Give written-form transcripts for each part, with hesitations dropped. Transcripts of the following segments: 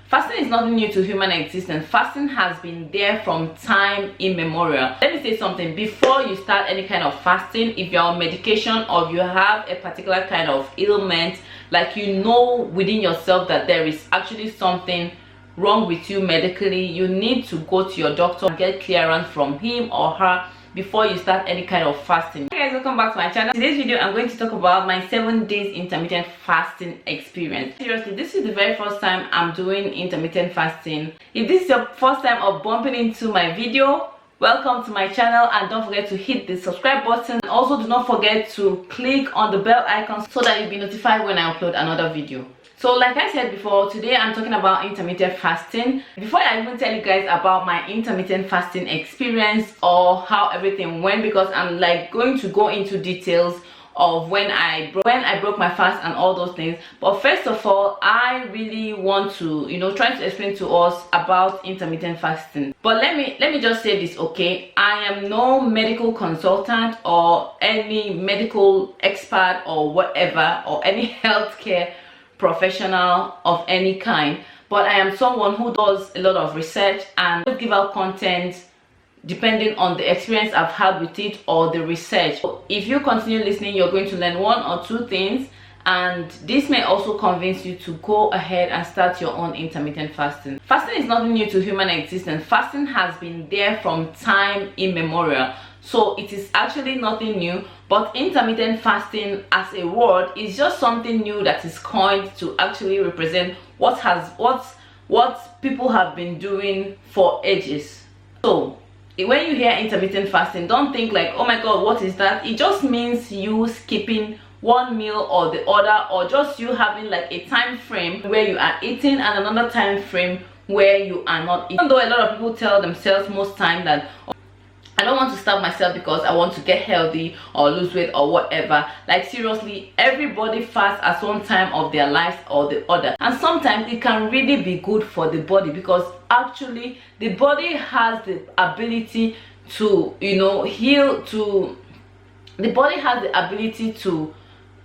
Fasting is nothing new to human existence. Fasting has been there from time immemorial. Let me say something before you start any kind of fasting. If you're on medication or if you have a particular kind of ailment, like you know within yourself that there is actually something wrong with you medically, you need to go to your doctor and get clearance from him or her before you start any kind of fasting. Hey guys, welcome back to my channel. Today's video I'm going to talk about my 7 days intermittent fasting experience. Seriously, this is the very first time I'm doing intermittent fasting. If this is your first time of bumping into my video, welcome to my channel, and don't forget to hit the subscribe button. Also, do not forget to click on the bell icon so that you'll be notified when I upload another video. So like I said before, today I'm talking about intermittent fasting. Before I even tell you guys about my intermittent fasting experience or how everything went, because I'm like going to go into details of when I broke my fast and all those things. But first of all, I really want to try to explain to us about intermittent fasting. But let me just say this, okay? I am no medical consultant or any medical expert or whatever, or any healthcare professional of any kind, but I am someone who does a lot of research and give out content depending on the experience I've had with it or the research. So if you continue listening, you're going to learn 1 or 2 things, and this may also convince you to go ahead and start your own intermittent fasting. Fasting is nothing new to human existence. Fasting has been there from time immemorial, so it is actually nothing new. But intermittent fasting as a word is just something new that is coined to actually represent what people have been doing for ages. So when you hear intermittent fasting, don't think like, oh my god, what is that? It just means you skipping one meal or the other, or just you having like a time frame where you are eating and another time frame where you are not eating. Even though a lot of people tell themselves most time that, I don't want to starve myself because I want to get healthy or lose weight or whatever. Like seriously, everybody fasts at some time of their lives or the other, and sometimes it can really be good for the body, because actually the body has the ability to heal. The body has the ability to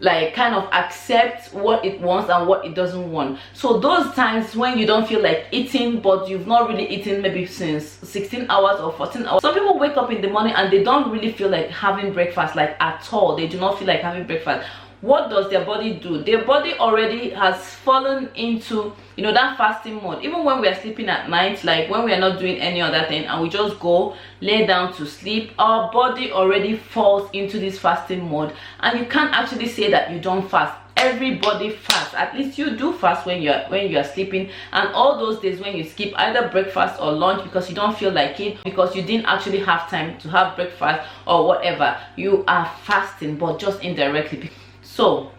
like kind of accept what it wants and what it doesn't want. So those times when you don't feel like eating, but you've not really eaten maybe since 16 hours or 14 hours, some people wake up in the morning and they don't really feel like having breakfast, like at all. They do not feel like having breakfast. What does their body do? Their body already has fallen into that fasting mode. Even when we are sleeping at night, like when we are not doing any other thing and we just go lay down to sleep, our body already falls into this fasting mode, and you can't actually say that you don't fast. Everybody fasts. At least you do fast when you are sleeping, and all those days when you skip either breakfast or lunch because you don't feel like it, because you didn't actually have time to have breakfast or whatever, you are fasting, but just indirectly. So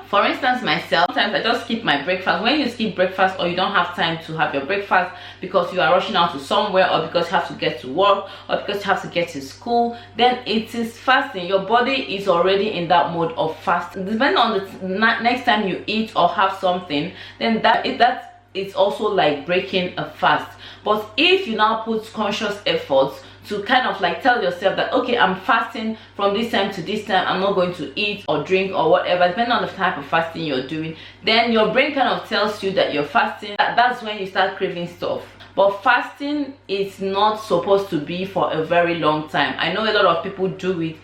for instance, myself, sometimes I just skip my breakfast. When you skip breakfast or you don't have time to have your breakfast because you are rushing out to somewhere, or because you have to get to work, or because you have to get to school, then it is fasting. Your body is already in that mode of fasting. Depending on the next time you eat or have something, then that is also like breaking a fast. But if you now put conscious efforts to kind of like tell yourself that, okay, I'm fasting from this time to this time, I'm not going to eat or drink or whatever, depending on the type of fasting you're doing, then your brain kind of tells you that you're fasting. That's when you start craving stuff. But fasting is not supposed to be for a very long time. I know a lot of people do it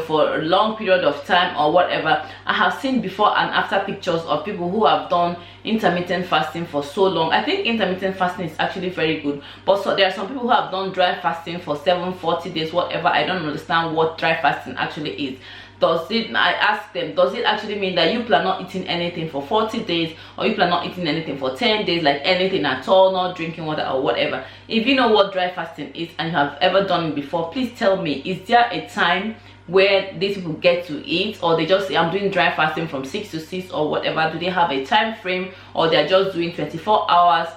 for a long period of time or whatever. I have seen before and after pictures of people who have done intermittent fasting for so long. I think intermittent fasting is actually very good, but so there are some people who have done dry fasting for 40 days, whatever. I don't understand what dry fasting actually is. I ask them, does it actually mean that you plan on eating anything for 40 days, or you plan on eating anything for 10 days, like anything at all, not drinking water or whatever? If you know what dry fasting is and you have ever done it before, please tell me, is there a time where these people get to eat, or they just say I'm doing dry fasting from 6 to 6 or whatever? Do they have a time frame, or they're just doing 24 hours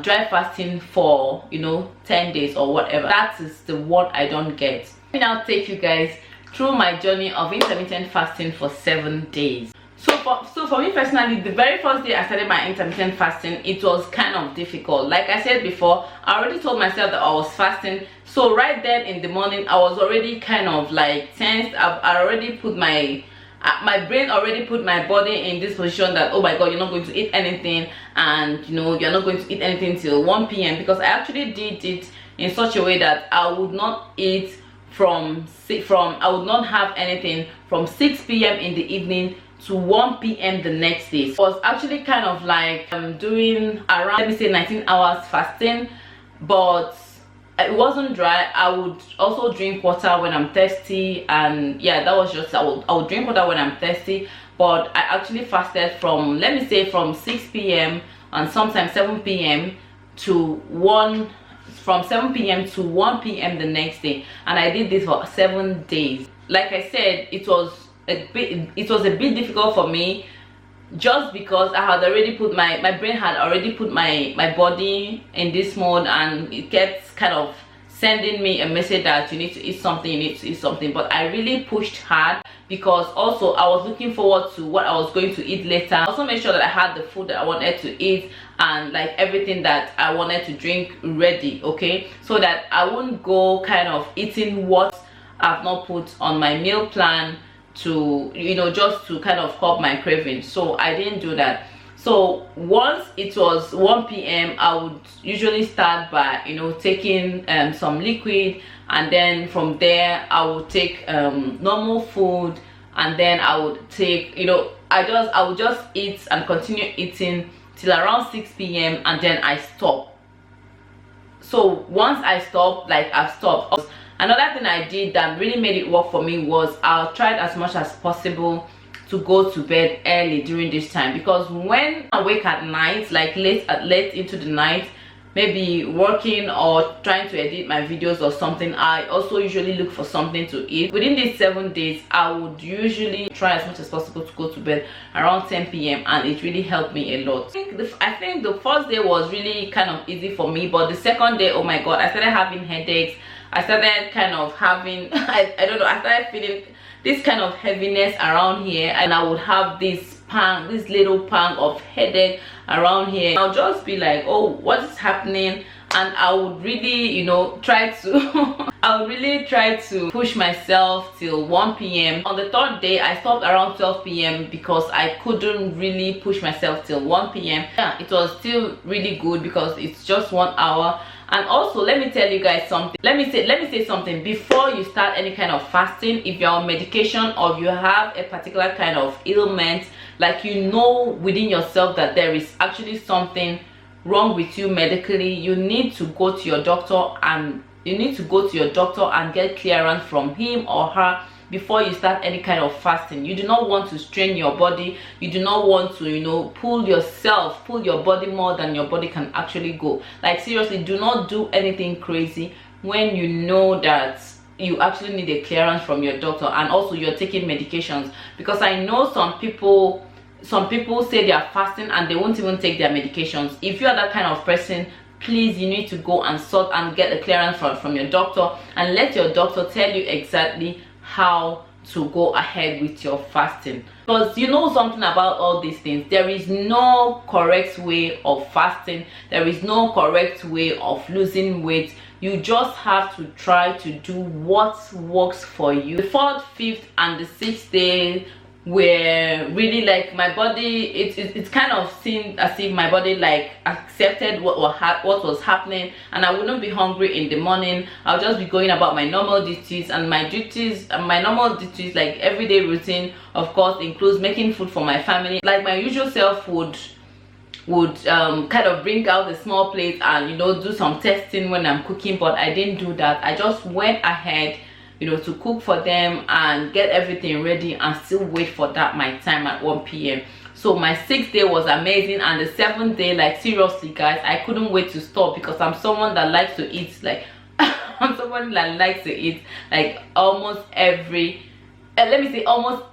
dry fasting for 10 days or whatever? That is the one I don't get. Let me now take you guys through my journey of intermittent fasting for 7 days. So for me personally, the very first day I started my intermittent fasting, it was kind of difficult. Like I said before, I already told myself that I was fasting, so right then in the morning I was already kind of like tensed. I already put my my brain already put my body in this position that, oh my god, you're not going to eat anything, and you know, you're not going to eat anything till 1 p.m. because I actually did it in such a way that I would not eat I would not have anything from 6 p.m. in the evening to 1 p.m. the next day. So it was actually kind of like doing around, let me say, 19 hours fasting, but it wasn't dry. I would also drink water when I'm thirsty, and yeah, that was just, I would drink water when I'm thirsty. But I actually fasted from, let me say, from 6 p.m. and sometimes 7 p.m. to 1 p.m. to 1 p.m. the next day, and I did this for 7 days. Like I said, it was a bit difficult for me, just because I had already put my brain had already put my body in this mode, and it gets kind of sending me a message that you need to eat something, you need to eat something. But I really pushed hard, because also I was looking forward to what I was going to eat later. I also made sure that I had the food that I wanted to eat, and like everything that I wanted to drink ready, okay, so that I wouldn't go kind of eating what I've not put on my meal plan to, you know, just to kind of curb my cravings. So I didn't do that. So once it was 1 p.m. I would usually start by, you know, taking some liquid, and then from there I would take normal food, and then I would take, you know, I would just eat and continue eating till around 6 p.m. and then I stop. So once I stop, like I've stopped. Another thing I did that really made it work for me was I tried as much as possible to go to bed early during this time, because when I wake at night, like late into the night, maybe working or trying to edit my videos or something, I also usually look for something to eat. Within these 7 days, I would usually try as much as possible to go to bed around 10 p.m. and it really helped me a lot. I think the first day was really kind of easy for me, but the second day, oh my god, I started having headaches. I started kind of having I don't know, I started feeling this kind of heaviness around here, and I would have this little pang of headache around here. I'll just be like, oh, what is happening? And I would really, you know, try to I would really try to push myself till 1 p.m. On the third day, I stopped around 12 p.m. because I couldn't really push myself till 1 p.m. Yeah, it was still really good because it's just 1 hour. And also, let me tell you guys something. Let me say something before you start any kind of fasting. If you're on medication or you have a particular kind of ailment, like you know within yourself that there is actually something wrong with you medically, you need to go to your doctor, and get clearance from him or her before you start any kind of fasting. You do not want to strain your body. You do not want to, you know, pull your body more than your body can actually go. Like seriously, do not do anything crazy when you know that you actually need a clearance from your doctor, and also you're taking medications. Because I know some people say they are fasting and they won't even take their medications. If you are that kind of person, please, you need to go and sort and get a clearance from your doctor, and let your doctor tell you exactly how to go ahead with your fasting. Because you know something about all these things, there is no correct way of fasting, there is no correct way of losing weight. You just have to try to do what works for you. The 4th, 5th and the 6th day were really like my body, it kind of seemed as if my body like accepted what was happening, and I wouldn't be hungry in the morning. I'll just be going about my normal duties, and my normal duties like everyday routine of course includes making food for my family. Like my usual self would kind of bring out a small plate and, you know, do some testing when I'm cooking, but I didn't do that. I just went ahead, you know, to cook for them and get everything ready and still wait for that my time at 1 p.m. So my 6th day was amazing, and the 7th day, like seriously guys, I couldn't wait to stop, because I'm someone that likes to eat like I'm someone that likes to eat like almost every almost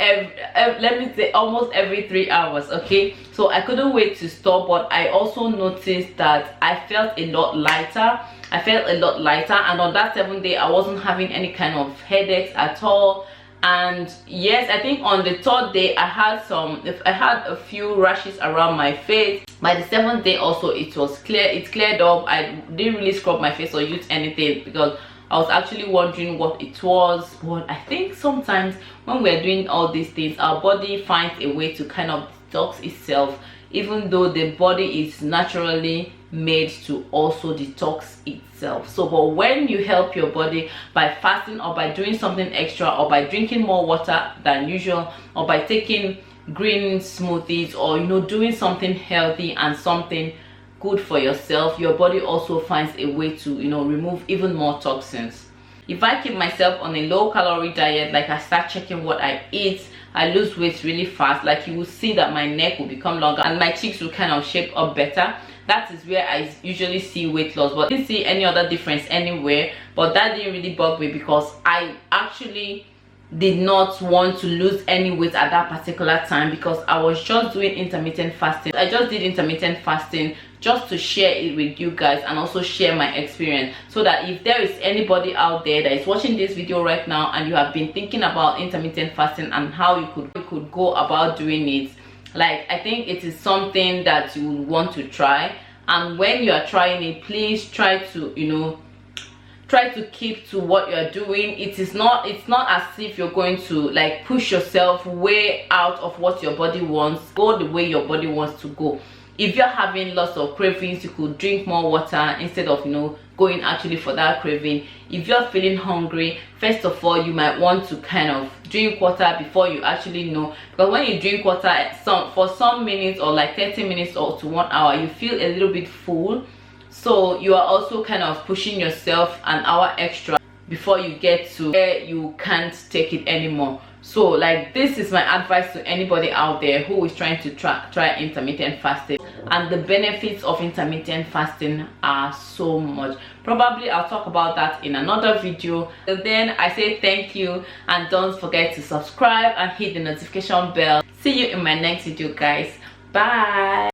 every 3 hours, okay? So I couldn't wait to stop, but I also noticed that I felt a lot lighter. And on that 7th day I wasn't having any kind of headaches at all. And yes, I think on the 3rd day I had a few rashes around my face. By the 7th day also it cleared up. I didn't really scrub my face or use anything, because I was actually wondering what it was. But I think sometimes when we're doing all these things, our body finds a way to kind of detox itself, even though the body is naturally made to also detox itself. So but when you help your body by fasting, or by doing something extra, or by drinking more water than usual, or by taking green smoothies, or doing something healthy and something good for yourself, your body also finds a way to remove even more toxins. If I keep myself on a low calorie diet, like I start checking what I eat, I lose weight really fast. Like you will see that my neck will become longer and my cheeks will kind of shape up better. That is where I usually see weight loss, but I didn't see any other difference anywhere. But that didn't really bug me, because I actually did not want to lose any weight at that particular time, because I was just doing intermittent fasting. I just did intermittent fasting just to share it with you guys and also share my experience, so that if there is anybody out there that is watching this video right now and you have been thinking about intermittent fasting and how you could go about doing it, like I think it is something that you would want to try. And when you are trying it, please try to try to keep to what you're doing. It's not as if you're going to like push yourself way out of what your body wants. Go the way your body wants to go. If you're having lots of cravings, you could drink more water instead of going actually for that craving. If you're feeling hungry, first of all, you might want to kind of drink water before you actually because when you drink water for some minutes, or like 30 minutes or to 1 hour, you feel a little bit full. So you are also kind of pushing yourself an hour extra before you get to where you can't take it anymore. So like, this is my advice to anybody out there who is trying to try intermittent fasting. And the benefits of intermittent fasting are so much. Probably I'll talk about that in another video. So then I say thank you, and don't forget to subscribe and hit the notification bell. See you in my next video, guys. Bye.